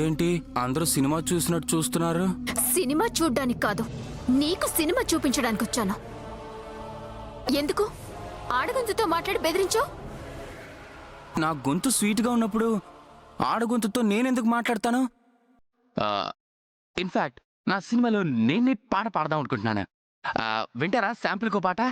అదేంటి అందరూ సినిమా చూసినట్టు చూస్తున్నారు? సినిమా చూడ్డానికి కాదు, నీకు సినిమా చూపించడానికి వచ్చాను. ఎందుకు ఆడగొంతుతో మాట్లాడి బెదిరించావు? నా గొంతు స్వీట్గా ఉన్నప్పుడు ఆడగొంతుతో నేనెందుకు మాట్లాడతాను? ఇన్ఫాక్ట్ నా సినిమాలో నేనే పాట పాడదాం అనుకుంటున్నాను. వింటారా శాంపుల్కో పాట?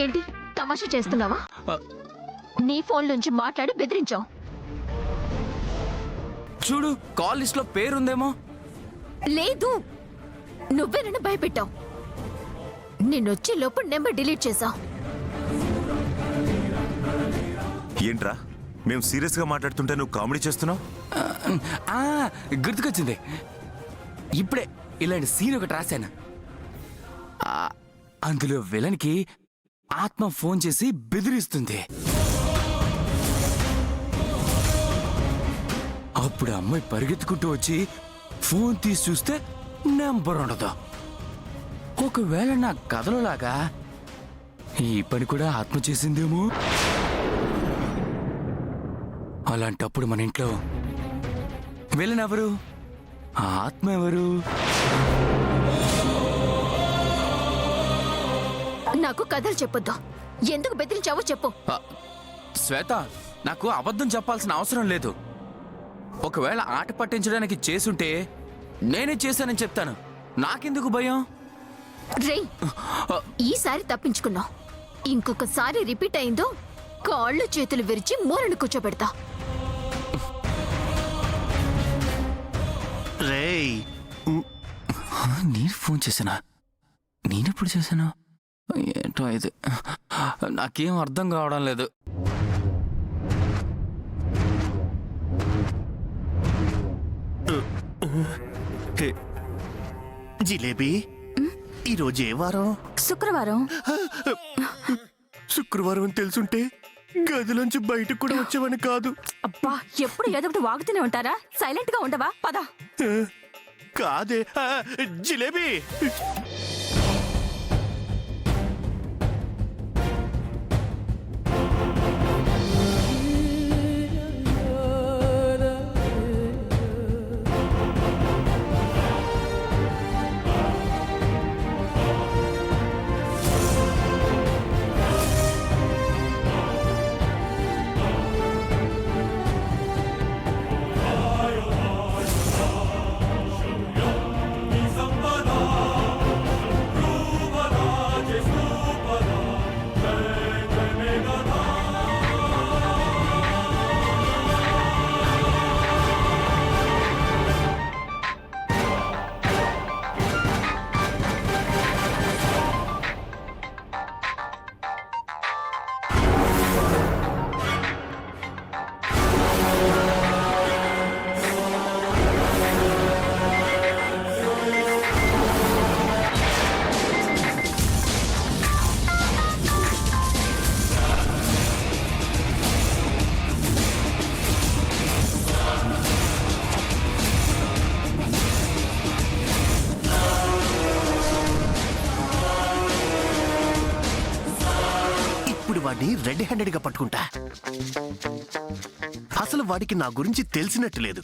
ఏంటి తమాషా చేస్తున్నావా? నీ ఫోన్ నుంచి మాట్లాడి బెదిరించావు. చూడు, కాల్ లిస్ట్ లో పేరుందేమో. లేదు, నువ్వే నన్ను భయపెట్టావు. నిన్నొచ్చే లోపు నెంబర్ డిలీట్ చేశావు. ఏంట్రా, మేము సీరియస్ గా మాట్లాడుతుంటే నువ్వు కామెడీ చేస్తున్నావు? గుర్తుకొచ్చింది. ఇప్పుడే ఇలాంటి సీన్ ఒకటి రాశాను. అందులో విలన్కి ఆత్మ ఫోన్ చేసి బెదిరిస్తుంది. అప్పుడు అమ్మాయి పరిగెత్తుకుంటూ వచ్చి ఫోన్ తీసి చూస్తే నెంబర్ ఉండదు. ఒకవేళ నా కథలో లాగా ఈ పని కూడా ఆత్మ చేసిందేమో. అలాంటప్పుడు మన ఇంట్లో విలన్ ఎవరు, ఆత్మ ఎవరు? నాకు కథలు చెప్పొద్దు. ఎందుకు బెదిరించావో చెప్పు. శ్వేత, నాకు అబద్ధం చెప్పాల్సిన అవసరం లేదు. ఒకవేళ ఆట పట్టించడానికి చేసుంటే నేనే చేశానని చెప్తాను. నాకెందుకు భయం? రేయ్, ఈసారి తప్పించుకున్నావు. ఇంకొకసారి రిపీట్ అయిందో కాళ్ళు చేతులు విరిచి మూలను కూర్చోబెడతా. రేయ్, నేను ఫోన్ చేశానా? నేనెప్పుడు చేశాను? ఏంటో ఇది, నాకేం అర్థం కావడం లేదు. జిలేబీ, ఈరోజు ఏ వారం? శుక్రవారం. శుక్రవారం అని తెలుసుంటే గదిలోంచి బయటకు కూడా వచ్చేవని కాదు. అబ్బా, ఎప్పుడు ఏదో ఒకటి వాగుతూనే ఉంటారా? సైలెంట్ గా ఉండవా? పద. కాదే జిలేబీ. వాడిని రెడ్ హ్యాండెడ్ గా పట్టుకుంటా. అసలు వాడికి నా గురించి తెలిసినట్టు లేదు.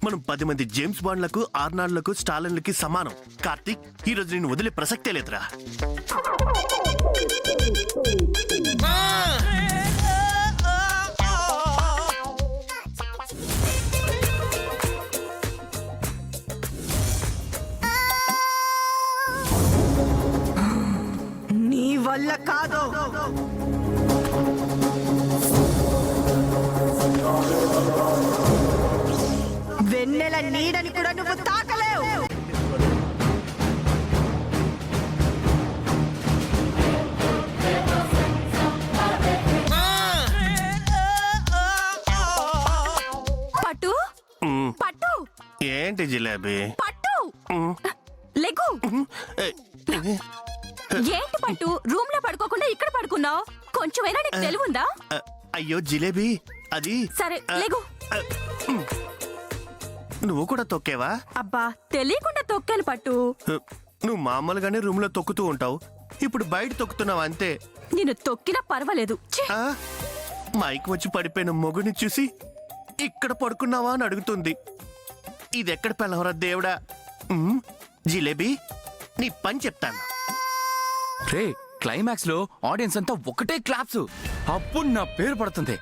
మనం 10 మంది జేమ్స్ బాండ్లకు, ఆర్నాల్డ్లకు, స్టాలిన్లకి సమానం. కార్తీక్, ఈ రోజు నేను వదిలే ప్రసక్తే లేదురా. నీ వల్ల కాదు. వెన్నెల నీడని కూడా నువ్వు తాకలేవు. పట్టు పట్టు. ఏంటి జిలేబీ? పట్టు లెగు. ఏంటి పట్టు, రూమ్ లో పడుకోకుండా ఇక్కడ పడుకున్నావు? కొంచెమైనా నీకు తెలివుందా? అయ్యో జిలేబీ, అది సరే లేగు. నువ్వు కూడా తొక్కేవా? అబ్బా తెలియకుండా తొక్కాను పట్టు. నువ్వు మామూలుగానే రూమ్ లో తొక్కుతూ ఉంటావు, ఇప్పుడు బయట తొక్కుతున్నావు అంతే. నేను తొక్కినా పర్వాలేదు. ఛీ! ఆ? మైక్ వచ్చి పడిపోయిన మొగుని చూసి ఇక్కడ పడుకున్నావా అని అడుగుతుంది. ఇదెక్కడ పెళ్ళవరా దేవుడా. జిలేబీ, నీ పని చెప్తాను. రే క్లైమాక్స్ లో ఆడియన్స్ అంతా ఒకటే క్లాప్స్, అప్పుడు నా పేరు పడుతుంది.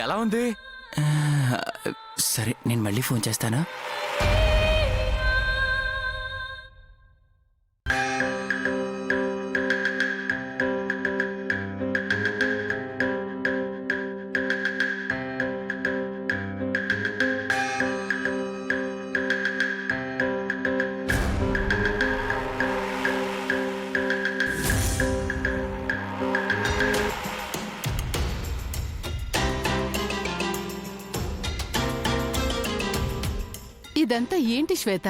ఎలా ఉంది? సరే నేను మళ్ళీ ఫోన్ చేస్తాను. ఇదంతా ఏంటి శ్వేత?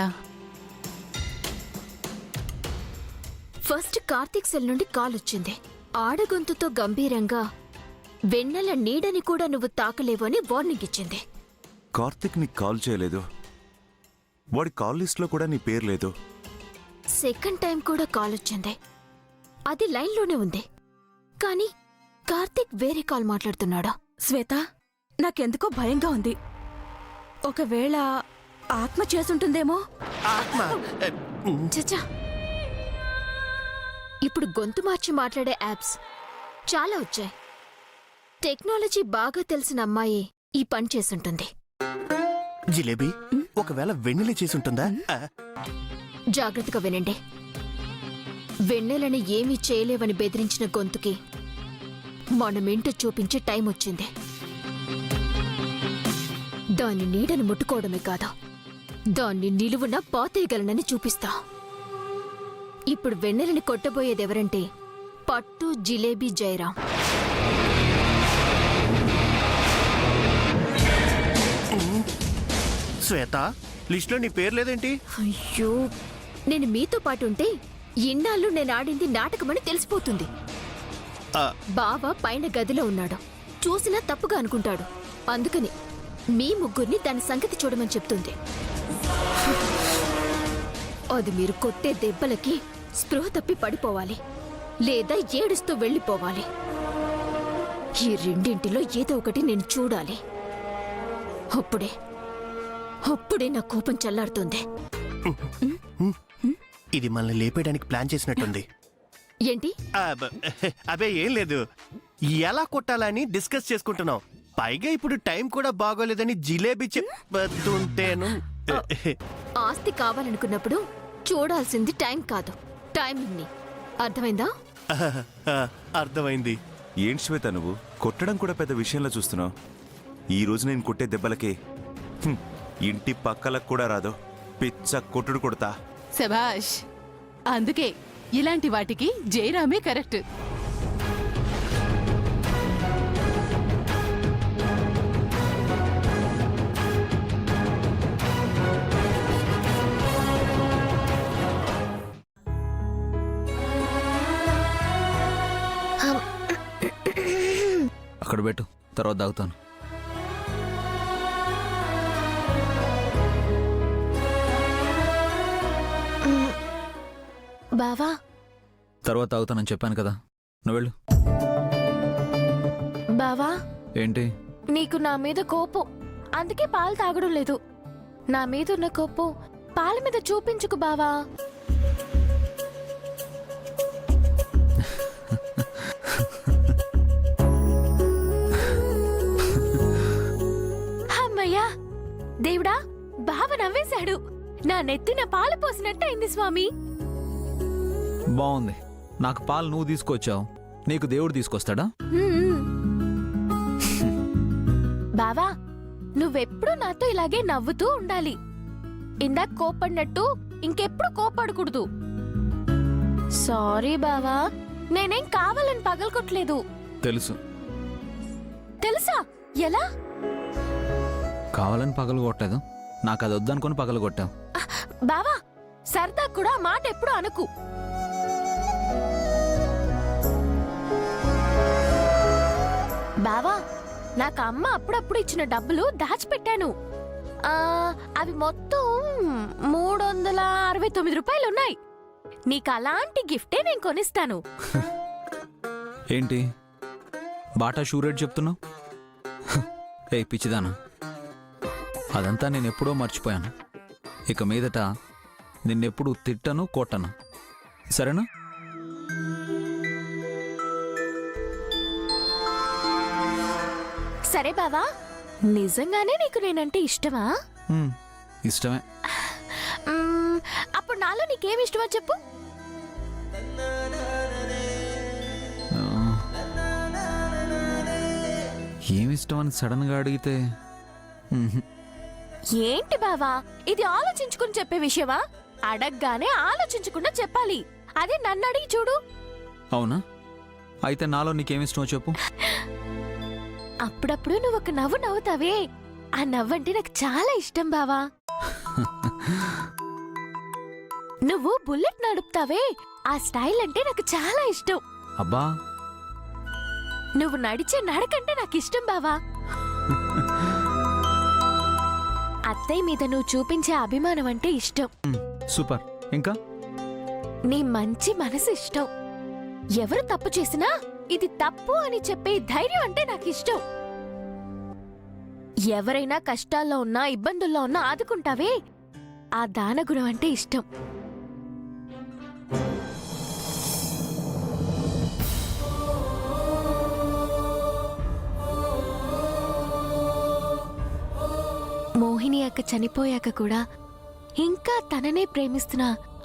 ఫస్ట్ కార్తీక్ సెల్ నుండి కాల్ వచ్చింది. ఆడగొంతుతో గంభీరంగా వెన్నెల నీడని కూడా నువ్వు తాకలేవు అని వార్నింగ్ ఇచ్చింది. కార్తిక్ నీకు కాల్ చేయలేదు, వాడి కాల్ లిస్ట్ లో కూడా నీ పేరు లేదు. సెకండ్ టైం కూడా కాల్ వచ్చింది, అది లైన్లోనే ఉంది. కానీ కార్తీక్ వేరే కాల్ మాట్లాడుతున్నాడా? శ్వేత, నాకెందుకో భయంగా ఉంది. ఒకవేళ ఆత్మ చేసుంటుందేమో. ఆత్మ? చచ్చా, ఇప్పుడు గొంతు మార్చి మాట్లాడే యాప్స్ చాలా వచ్చాయి. టెక్నాలజీ బాగా తెలిసిన అమ్మాయి ఈ పని చేసుంటుంది. జిలేబీ, ఒకవేళ వెన్నెల చేసుంటుందా? జాగ్రత్తగా వినండి. వెన్నెలని ఏమీ చేయలేవని బెదిరించిన గొంతుకి మనమేంటో చూపించే టైం వచ్చింది. దాని నీడని ముట్టుకోవడమే కాదు, దాన్ని నిలువున పాతేయగలనని చూపిస్తా. ఇప్పుడు వెన్నెలని కొట్టబోయేదెవరంటే పట్టు జిలేబీ జయరాం. శ్వేత, లిస్ట్ లో నీ పేరు లేదేంటి? అయ్యో, నేను మీతో పాటు ఉంటే ఇన్నాళ్ళు నేను ఆడింది నాటకమని తెలిసిపోతుంది. బావ పైన గదిలో ఉన్నాడు, చూసినా తప్పుగా అనుకుంటాడు. అందుకని మీ ముగ్గురిని దాని సంగతి చూడమని చెప్తుంది. అది మీరు కొట్టే దెబ్బలకి స్పృహ తప్పి పడిపోవాలి, లేదా ఏడుస్తూ వెళ్ళిపోవాలి. ఈ రెండింటిలో ఏదో ఒకటి నేను చూడాలి. అప్పుడే నా కోపం చల్లారుతుంది. ఇది మనల్ని లేపేయడానికి ప్లాన్ చేసినట్టుంది. ఏంటి? అబే ఏం లేదు, ఎలా కొట్టాలని డిస్కస్ చేసుకుంటున్నాం. పైగా ఇప్పుడు టైం కూడా బాగోలేదని జిలేబీ చెప్తుంటేను. ఆస్తి కావాలనుకున్నప్పుడు చూడాల్సింది టైం కాదు, టైమింగ్ ని. అర్థమైందా? అర్థమైంది. ఏంటి శ్వేత, నువ్వు కొట్టడం కూడా పెద్ద విషయంలో చూస్తున్నావు. ఈ రోజు నేను కొట్టే దెబ్బలకే ఇంటి పక్కలకు కూడా రాదు, పిచ్చ కొట్టుడు కొడతా. శభాష్, అందుకే ఇలాంటి వాటికి జయరామే కరెక్ట్. అక్కడ పెట్టు, తర్వాత తాగుతాను. బావా, తర్వాత తాగుతానని చెప్పాను కదా, నువ్వు వెళ్ళు. బావా, ఏంటి? నీకు నా మీద కోపం, అందుకే పాలు తాగడం లేదు. నా మీద ఉన్న కోపం పాల మీద చూపించుకు బావా. అమ్మయ్యా దేవుడా, బావ నవ్వేశాడు. నా నెత్తిన పాలు పోసినట్టు అయింది స్వామి. బాగుంది. నాకు పాలు నువ్వు తీసుకొచ్చావు, నీకు దేవుడు తీసుకొస్తాడా? బావా, నువ్వెప్పుడు నాతో ఇలాగే నవ్వుతూ ఉండాలి. ఇందాక కోపడినట్టు ఇంకెప్పుడు కోపడకూడదు. సారీ బావా, నేనేం కావాలని పగలకొట్టలేదు. తెలుసు. తెలుసా? ఎలా? కావాలని పగలు కొట్టలేదు, నాకు అది వద్దనుకొని పగలు కొట్టావు. బావా, సరదా కూడా ఆ మాట ఎప్పుడు అనకు. బావా నాకు అమ్మ అప్పుడప్పుడు ఇచ్చిన డబ్బులు దాచిపెట్టాను. అవి మొత్తం 369 రూపాయలు ఉన్నాయి. నీకు అలాంటి గిఫ్టే నేను కొనిస్తాను. ఏంటి బాటా షూ రేట్ చెప్తున్నావు? ఏ పిచ్చిదానా, అదంతా నేను ఎప్పుడో మర్చిపోయాను. ఇక మీదట నిన్నెప్పుడు తిట్టను కొట్టను, సరేనా? సరే బావా, నిజంగానే నీకు నేనంటే ఇష్టమా? ఇష్టమే. అప్పుడు నాలో నీకేమి ఇష్టమో చెప్పు. ఏమిష్టం అని సడన్గా అడిగితే ఏంటి బావా, ఇది ఆలోచించుకుని చెప్పే విషయమా? అడగగానే ఆలోచించకుండా చెప్పాలి. అదే నన్ను అడిగి చూడు. అవునా? అయితే నాలో నీకేమిష్టమో చెప్పు. అప్పుడప్పుడు నువ్వు ఒక నవ్వు నవ్వుతావే, ఆ నవ్వంటే నాకు చాలా ఇష్టం బావా. నువ్వు బుల్లెట్ నడుపుతావే, ఆ స్టైల్ అంటే నాకు చాలా ఇష్టం. అబ్బా, నువ్వు నడిచే నడకంటే నాకు ఇష్టం బావా. అత్తయ్య మీద నువ్వు చూపించే అభిమానం అంటే ఇష్టం. సూపర్. ఇంకా నీ మంచి మనసు ఇష్టం. ఎవరు తప్పు చేసినా ఇది తప్పు అని చెప్పే ధైర్యం అంటే నాకు ఇష్టం. ఎవరైనా కష్టాల్లో ఉన్నా ఇబ్బందుల్లో ఉన్నా ఆదుకుంటావే, ఆ దానగుణం అంటే ఇష్టం. మోహిని అక్క చనిపోయాక కూడా ఇంకా తననే ప్రేమిస్తున్న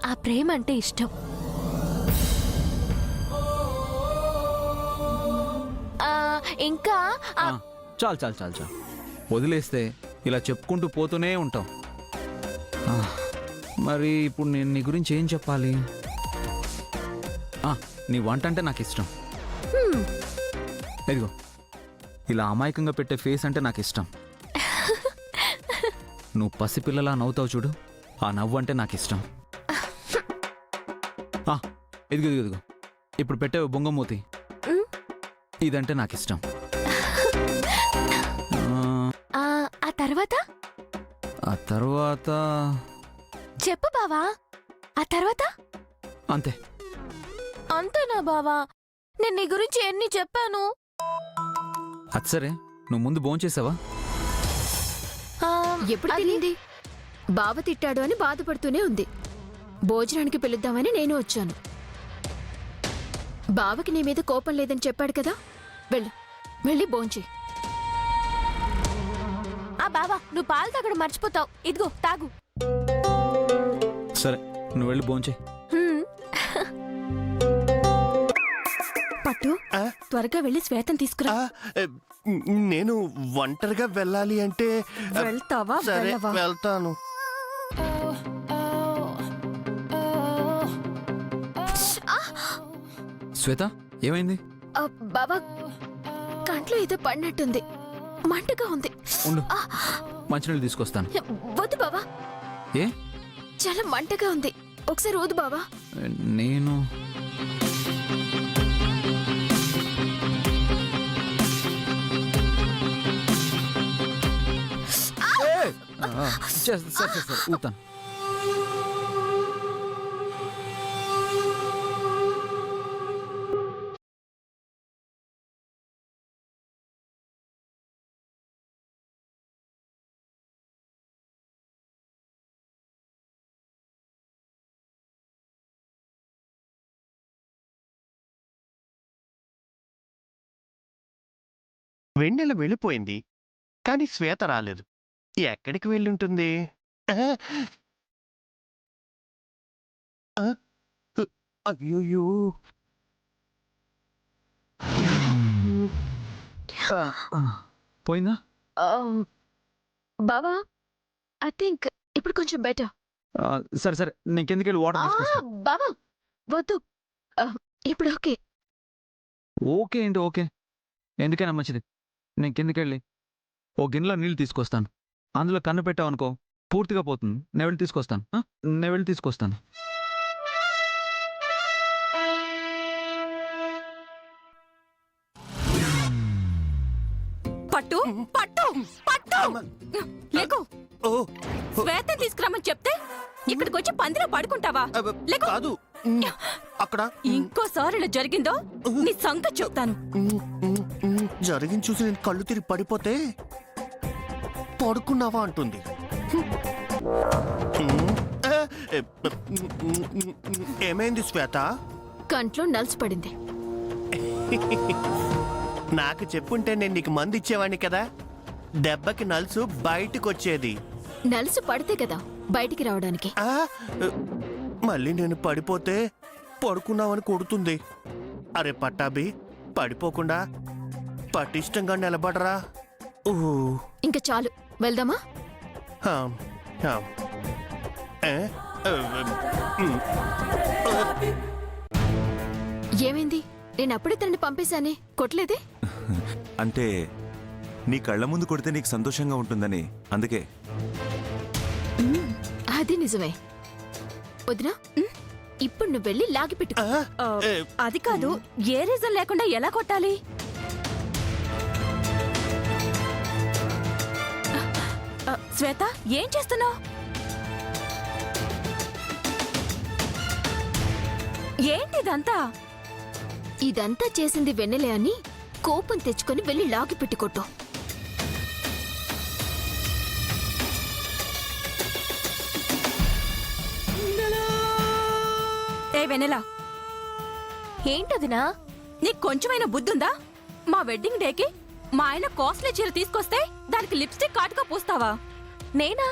ఆ ప్రేమ అంటే ఇష్టం. ఇంకా చాలు చాలు చాలు చాలు, వదిలేస్తే ఇలా చెప్పుకుంటూ పోతూనే ఉంటాం. మరి ఇప్పుడు నేను నీ గురించి ఏం చెప్పాలి? నీ వంట అంటే నాకు ఇష్టం. ఇదిగో ఇలా అమాయకంగా పెట్టే ఫేస్ అంటే నాకు ఇష్టం. నువ్వు పసిపిల్లలా నవ్వుతావు చూడు, ఆ నవ్వు అంటే నాకు ఇష్టం. ఇదిగో ఇదిగో ఇదిగో ఇప్పుడు పెట్టే బొంగమూతి, ఇదంటే నాకు ఇష్టం. ఆ తర్వాత ఆ తర్వాత చెప్పు బావా. ఆ తర్వాత అంతే. అంతేనా బావా? నేను నీ గురించి ఎన్ని చెప్పాను. అది సరే, నువ్వు ముందు భోంచేసావా? ఎప్పుడు తినింది? బావ తిట్టాడు అని బాధపడుతూనే ఉంది. భోజనానికి పిలుద్దామని నేను వచ్చాను. బావకి నీ మీద కోపం లేదని చెప్పాడు కదా, వెళ్ళి భోంచే. బావా, నువ్వు పాలు తాగడం మర్చిపోతావు. ఇదిగో తాగు. సరే, నువ్వు వెళ్ళి భోంచే. పట్టు, త్వరగా వెళ్ళి శ్వేతం తీసుకురా. నేను ఒంటరిగా వెళ్ళాలి అంటే వెళ్తావా? సరే వెళ్ళవా? వెళ్తాను. శ్వేత, ఏమైంది? బావా, కంట్లో ఏదో పడినట్టుంది, మంటగా ఉంది. ఉండు, మంచినీళ్ళు తీసుకొస్తాను. వద్దు బావా, ఏ? చాలా మంటగా ఉంది, ఒకసారి ఊదు బావా. నేను సరే ఊతాను. వెన్నెల వెళ్ళిపోయింది, కానీ శ్వేత రాలేదు. ఎక్కడికి వెళ్ళుంటుంది? అయ్యోయ్యో, పోయిందా? బావా, ఐ థింక్ ఇప్పుడు కొంచెం బెటర్. సరే సరే, నేను కిందకి వెళ్ళి వాటర్ తీసుకొస్తాను. బావా వద్దు, ఇప్పుడు ఓకే. ఓకే ఏంటి ఓకే? ఎందుకైనా మంచిది. నేను కిందకి వెళ్ళి ఓ గిన్నెలో నీళ్ళు తీసుకొస్తాను. అందులో కన్ను పెట్టావనుకో పూర్తిగా పోతుంది. నేను వెళ్ళి తీసుకొస్తాను. పట్టు పట్టు పట్టు లేకు ఓ శ్వేత తీసుకురామని చెప్తే ఇక్కడికి వచ్చి పందిలో పడుకుంటావా అబ్బ, లేకు కాదు అక్కడ ఇంకోసారి ఇలా జరిగిందో నీ సంగతి చెప్తాను జరిగింది చూసి నేను కళ్ళు తిరిగి పడిపోతే పడుకున్నావా అంటుంది ఏమైంది శ్వేత కంట్లో నలుసు పడింది. నాకు చెప్పుంటే నేను నీకు మందు ఇచ్చేవాడిని కదా, దెబ్బకి నలుసు బయటకు వచ్చేది. నలుసు పడితే కదా బయటికి రావడానికి. ఆ, మళ్ళీ నేను పడిపోతే పడుకున్నావని కొడుతుంది. అరే పట్టాభి, పడిపోకుండా పటిష్టంగా నిలబడరా. ఊ, ఇంకా చాలు, వెళ్దామా? హాం, హాం. ఏ? ఉమ్. ఏమైంది? నేను అప్పుడే తనని పంపేశానే, కొట్టలేదే? అంటే నీ కళ్ళ ముందు కొడితే నీకు సంతోషంగా ఉంటుందని అందుకే. అది నిజమే. వదినా, ఇప్పుడు నువ్వు వెళ్ళి లాగి పెట్టు. ఆ, ఏ, అది కాదు, ఏ రీజన్ లేకుండా ఎలా కొట్టాలి? శ్వేత, ఏం చేస్తున్నావు? ఏంటిదంతా? ఇదంతా చేసింది వెన్నెలే అని కోపం తెచ్చుకొని వెళ్ళి లాగి పెట్టి కొట్టు. ఏ వెన్నెలా, ఏంటదినా? నీకు కొంచెమైనా బుద్ధుందా? మా వెడ్డింగ్ డేకి మా ఆయన కాస్ట్లీ చీర తీసుకొస్తే దానికి లిప్స్టిక్ కాటుగా పూస్తావా? నేనా?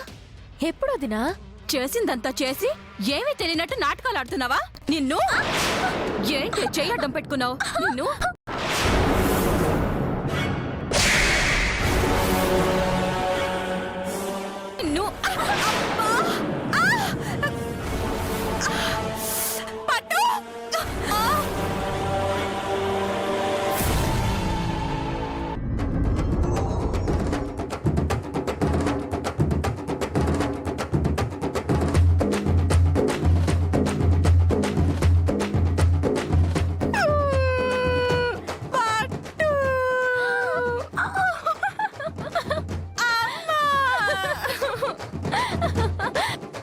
ఎప్పుడొదినా? చేసిందంతా చేసి ఏమీ తెలియనట్టు నాటకాలు ఆడుతున్నావా? నిన్ను ఏంటి చెయ్యడం పెట్టుకున్నావు? నిన్ను నిన్ను అబ్బా! పట్టు!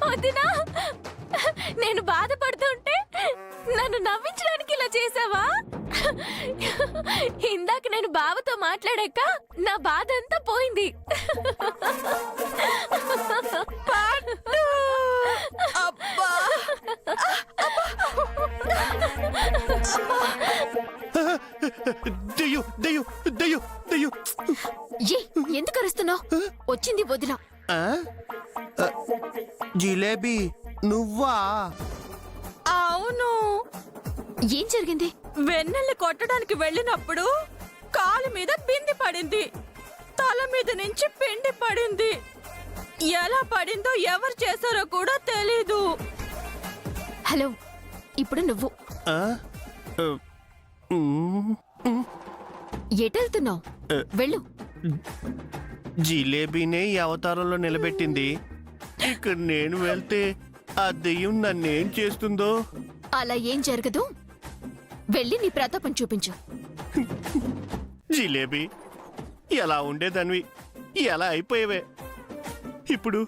వదినా, నేను బాధపడుతుంటే నన్ను నవ్వించడానికి ఇలా చేసావా? ఇందాక నేను బావతో మాట్లాడాక నా బాధ అంతా పోయింది. పట్టు! అబ్బా! దెయ్యం, దెయ్యం, దెయ్యం, దెయ్యం. ఏ, ఎందుకు అరుస్తున్నావు? వచ్చింది వదిన. ఆ? ఆ, జిలేబీ నువ్వా? అవును, ఏం జరిగింది? వెన్నెల్ని కొట్టడానికి వెళ్ళినప్పుడు కాలు మీద బింది పడింది, తల మీద నుంచి పిండి పడింది. ఎలా పడిందో ఎవరు చేశారో కూడా తెలీదు. హలో, ఇప్పుడు నువ్వు ఆ? ఆ, ఉమ్, ఉమ్. ఎటెళ్తున్నావు? వెళ్ళు. జిలేబీనే ఈ అవతారంలో నిలబెట్టింది. ఇక నేను వెళ్తే ఆ దెయ్యం నన్నేం చేస్తుందో. అలా ఏం జరగదు, వెళ్ళి నీ ప్రతాపం చూపించు. జిలేబీ, ఎలా ఉండేదానివి, ఎలా అయిపోయేవే. ఇప్పుడు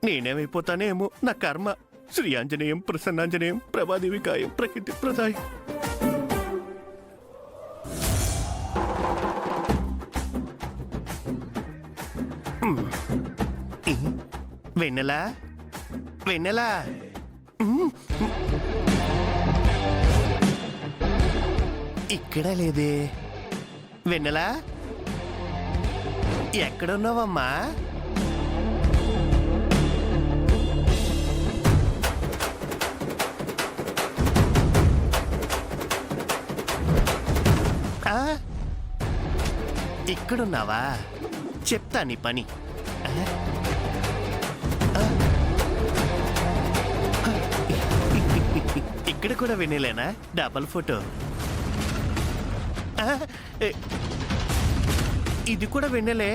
నేనేమైపోతానేమో. నా కర్మ. శ్రీ ఆంజనేయం ప్రసన్నాంజనేయం ప్రభాదేవికాయం ప్రకృతి ప్రదాయం. వెన్నెలా, వెన్నెలా. ఇక్కడ లేదే. వెన్నెలా, ఎక్కడున్నావమ్మా? ఆ? ఇక్కడున్నావా? చెప్తా నీ పని. ఆ? ఆ? ఇక్కడ కూడా వినేలేనా? Double photo. ఆ? ఇది కూడా వినలే.